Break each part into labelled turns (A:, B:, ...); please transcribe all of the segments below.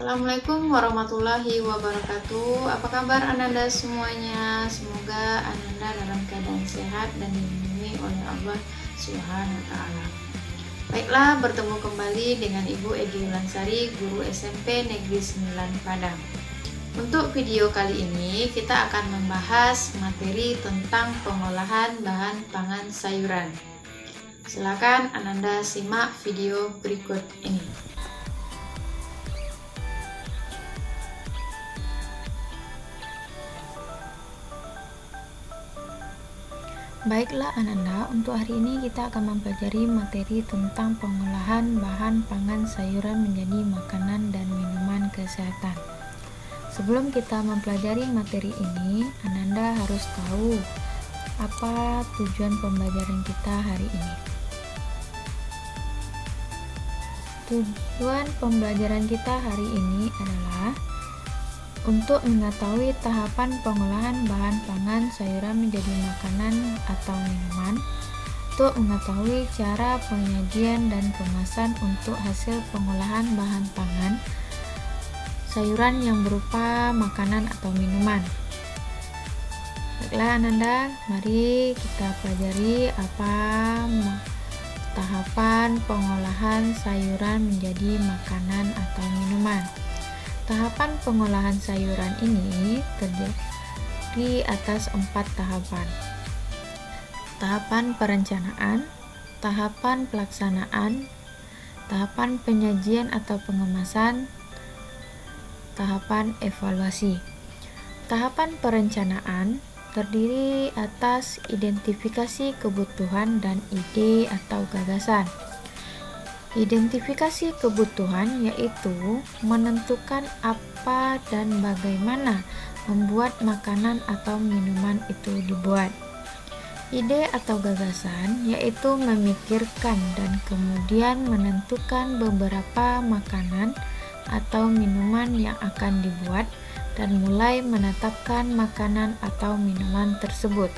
A: Assalamualaikum warahmatullahi wabarakatuh. Apa kabar Ananda semuanya? Semoga Ananda dalam keadaan sehat dan dilindungi oleh Allah Subhanahu wa taala. Baiklah, bertemu kembali dengan Ibu Egi Wulansari, guru SMP Negeri 9 Padang. Untuk video kali ini kita akan membahas materi tentang pengolahan bahan pangan sayuran. Silakan Ananda simak video berikut ini. Baiklah Ananda, untuk hari ini kita akan mempelajari materi tentang pengolahan bahan pangan sayuran menjadi makanan dan minuman kesehatan. Sebelum kita mempelajari materi ini, Ananda harus tahu apa tujuan pembelajaran kita hari ini. Tujuan pembelajaran kita hari ini adalah untuk mengetahui tahapan pengolahan bahan pangan sayuran menjadi makanan atau minuman, untuk mengetahui cara penyajian dan kemasan untuk hasil pengolahan bahan pangan sayuran yang berupa makanan atau minuman. Baiklah Ananda, mari kita pelajari apa tahapan pengolahan sayuran menjadi makanan atau minuman. Tahapan pengolahan sayuran ini terdiri atas 4 tahapan. Tahapan perencanaan, tahapan pelaksanaan, tahapan penyajian atau pengemasan, tahapan evaluasi. Tahapan perencanaan terdiri atas identifikasi kebutuhan dan ide atau gagasan. Identifikasi kebutuhan yaitu menentukan apa dan bagaimana membuat makanan atau minuman itu dibuat. Ide atau gagasan yaitu memikirkan dan kemudian menentukan beberapa makanan atau minuman yang akan dibuat dan mulai menetapkan makanan atau minuman tersebut.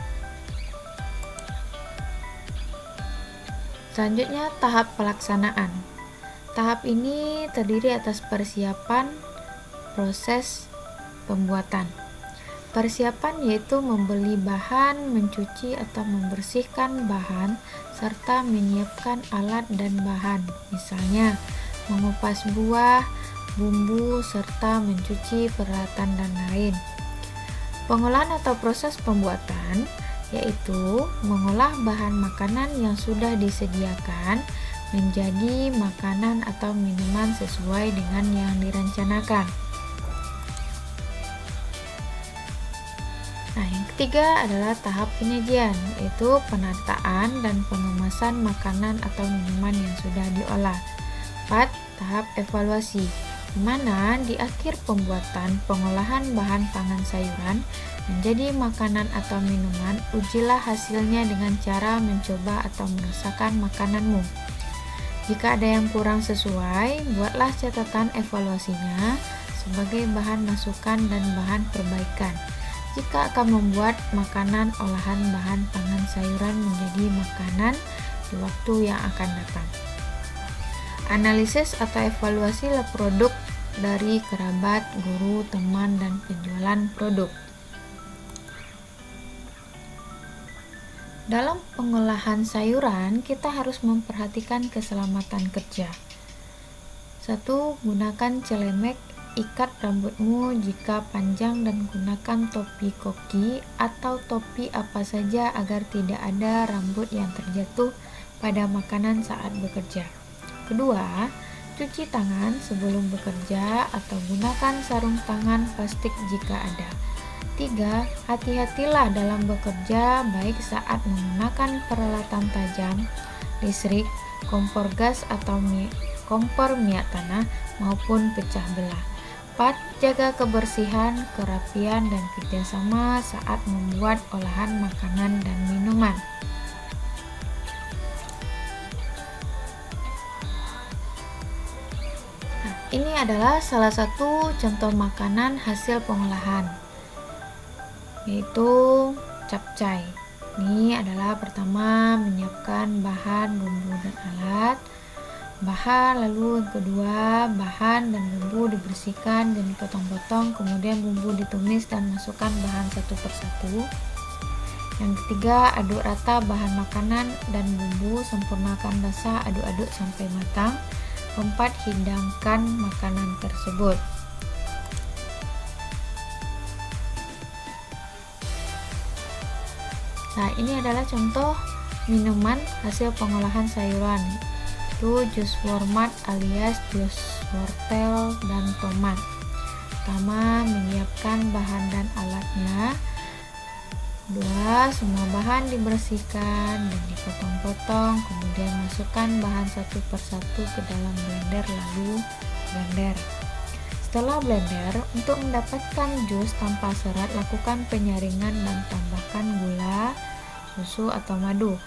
A: Selanjutnya, tahap pelaksanaan. Tahap ini terdiri atas persiapan proses pembuatan. Persiapan yaitu membeli bahan, mencuci atau membersihkan bahan, serta menyiapkan alat dan bahan, misalnya mengupas buah, bumbu, serta mencuci peralatan dan lain. Pengolahan atau proses pembuatan yaitu mengolah bahan makanan yang sudah disediakan menjadi makanan atau minuman sesuai dengan yang direncanakan. Nah, yang ketiga adalah tahap penyajian, yaitu penataan dan pengemasan makanan atau minuman yang sudah diolah. 4. Tahap evaluasi, di mana di akhir pembuatan pengolahan bahan pangan sayuran menjadi makanan atau minuman, ujilah hasilnya dengan cara mencoba atau merasakan makananmu. Jika ada yang kurang sesuai, buatlah catatan evaluasinya sebagai bahan masukan dan bahan perbaikan. Jika akan membuat makanan olahan bahan pangan sayuran menjadi makanan di waktu yang akan datang. Analisis atau evaluasilah produk dari kerabat, guru, teman, dan penjualan produk. Dalam pengolahan sayuran, kita harus memperhatikan keselamatan kerja. 1. Gunakan celemek, ikat rambutmu jika panjang dan gunakan topi koki atau topi apa saja agar tidak ada rambut yang terjatuh pada makanan saat bekerja. 2. Cuci tangan sebelum bekerja atau gunakan sarung tangan plastik jika ada. 3. Hati-hatilah dalam bekerja, baik saat menggunakan peralatan tajam, listrik, kompor gas atau kompor minyak tanah maupun pecah belah. 4. Jaga kebersihan, kerapian, dan kerjasama saat membuat olahan makanan dan minuman. Nah, ini adalah salah satu contoh makanan hasil pengolahan, yaitu capcay. Ini adalah pertama menyiapkan bahan, bumbu, dan alat. bahan. Lalu yang kedua, bahan dan bumbu dibersihkan dan dipotong-potong, kemudian bumbu ditumis dan masukkan bahan satu persatu. Yang ketiga, aduk rata bahan makanan dan bumbu, sempurnakan rasa, aduk-aduk sampai matang. Keempat, hidangkan makanan tersebut. Nah, ini adalah contoh minuman hasil pengolahan sayuran, itu jus wormat alias jus wortel dan tomat. Pertama, menyiapkan bahan dan alatnya. Kedua, semua bahan dibersihkan dan dipotong-potong, kemudian masukkan bahan satu persatu ke dalam blender lalu blender. Setelah blender, untuk mendapatkan jus tanpa serat, lakukan penyaringan dan tambahkan gula, susu atau madu.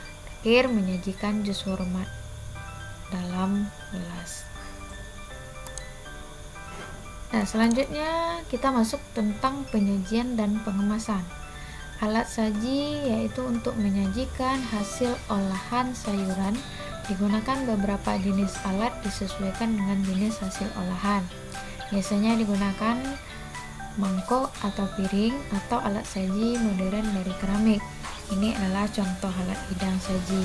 A: Terakhir, menyajikan jus wormat dalam gelas. Nah, selanjutnya kita masuk tentang penyajian dan pengemasan. Alat saji yaitu untuk menyajikan hasil olahan sayuran. Digunakan beberapa jenis alat disesuaikan dengan jenis hasil olahan. Biasanya digunakan mangkok atau piring atau alat saji modern dari keramik. Ini adalah contoh alat hidang saji.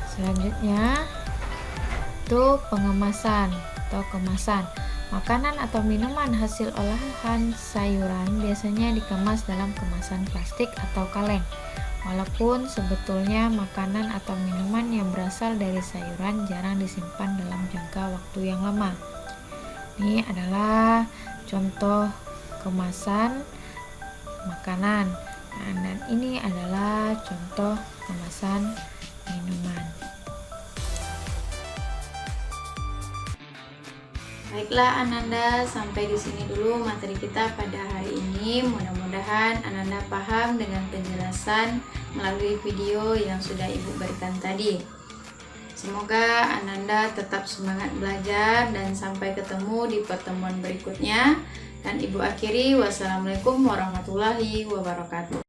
A: Selanjutnya itu pengemasan atau kemasan. Makanan atau minuman hasil olahan sayuran biasanya dikemas dalam kemasan plastik atau kaleng. Walaupun sebetulnya makanan atau minuman yang berasal dari sayuran jarang disimpan dalam jangka waktu yang lama. Ini adalah contoh kemasan makanan. Nah, dan ini adalah contoh kemasan minuman. Baiklah Ananda, sampai di sini dulu materi kita pada hari ini. Mudah-mudahan Ananda paham dengan penjelasan melalui video yang sudah Ibu berikan tadi. Semoga Ananda tetap semangat belajar dan sampai ketemu di pertemuan berikutnya. Dan Ibu akhiri, wassalamualaikum warahmatullahi wabarakatuh.